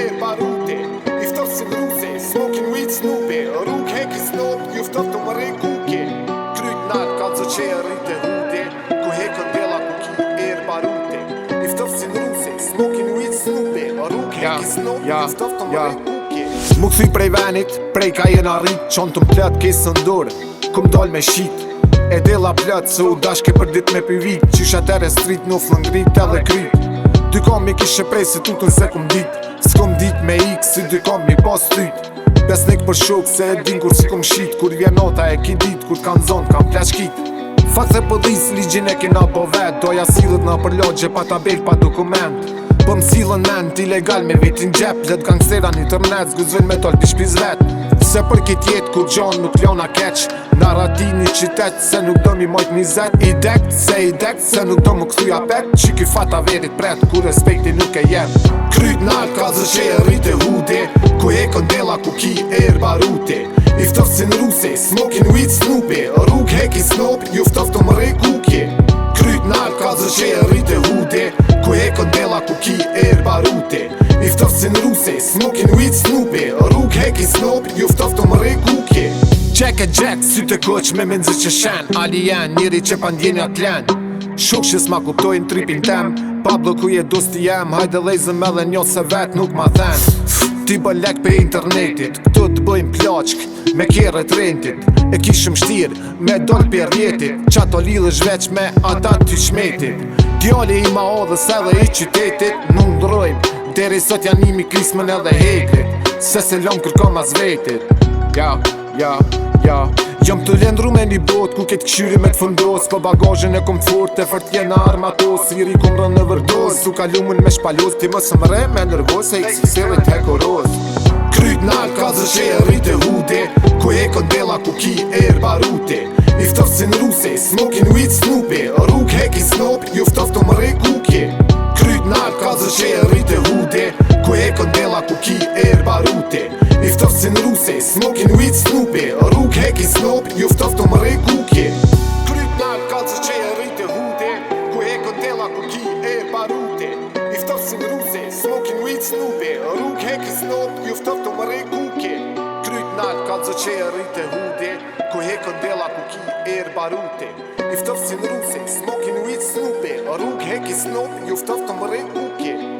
erë barute. Iftof si mruse, smoking weed snupe. Rrug heki snop, juftof të më kuke. Kryt nalë ka zë që e rrite hude. Ku hekën dela ku ki erë barute. Iftof si mruse, smoking weed snupe. Rrug heki snop, juftof të më kuke. Mu këthy prej venit, prej ka jena rrit. Qonë të m'plët kesë ndorë, kum dal me shit. E dela plët se u dashke për dit me pivit. Qysha tere street në flëngrit edhe kryt. Dy kam i kishe prej se tutën se kum dit. S'kom dit me ik si dy kam mi pas tyt. Besnik për shok se e din kur si kum shit. Kur vjen nota e ki dit, kur kan zonë kam plashkit. Fakt se pëdhis ligjin e kena po vet. Doja silët na për logje pa tabel pa dokument. Po m'silën ment ilegal me vitin gjep. Lët gangstera në internet zguzvin me tol pishpiz vet. Se për kit jet ku gjon nuk lona keq. Narati një qytet se nuk do mi mojt mizet. I dekt se nuk do më këthuja pet. Që ky fata verit pret ku respekti nuk e jem. Kryt nalë ka zë që e rrite hude. Ku e këndela ku ki erë barute. Iftof si në ruse, smoking weed snupe. Rrug heki snop, juftof të më kuke. Kryt nalë ka zë që e rrite hude. Ku e këndela ku ki erë barute. Iftof si në ruse, smoking weed snupe. Rrug heki snop, juftof të më kuke. Qek e gjek, sy të koq me menzi që shen. Alien, njeri që pandjenja t'len. Shuk që s'ma kuptojnë tripin tem. Pablo ku je dosti jem. Hajde lejzëm edhe njo se vet nuk ma then. Ti bë lek për internetit. Këtu të bëjmë plaqk me kjerët rentit. E kishëm shtirë me doll për rjetit. Qato lidhësh veç me ata ty shmetit. Djali i ma odhës edhe i qytetit. Nuk ndrojmë, deri sot janë imi krismën edhe hekrit. Se lom kërkom as vetit. Jom të lendru me një bot ku ketë këshyri me t'fundos. Po bagajën e kom fort e fërt jena armatos. Siri kom rën në vërdos. Su ka lumën me shpalos. Ti më së mëre me nërgos e i kësiselit e koros. Kryt nalë ka zë që e rrite hude. Ku e këndela ku ki erë barute. Iftof si në ruse, smoking weed snupe. Rrug heki snop, juftof të më kuke. Kryt nalë ka zë që e rrite hude. Ku e këndela ku ki erë barute. Iftof si në ruse, smoking weed snupe. Rrug heki snop, juftof të më kuke. Kryt nalë ka zë që e rrite hude. Ku e këndela ku ki erë barute. Iftof si në ruse, smoking weed snupe. Rrug heki snop, juftof të më kuke. Kryt nalë ka zë që e rrite hude. Ku e këndela ku ki erë barute. Iftof si në ruse, smoking weed snupe. Rrug heki snop, juftof të më kuke.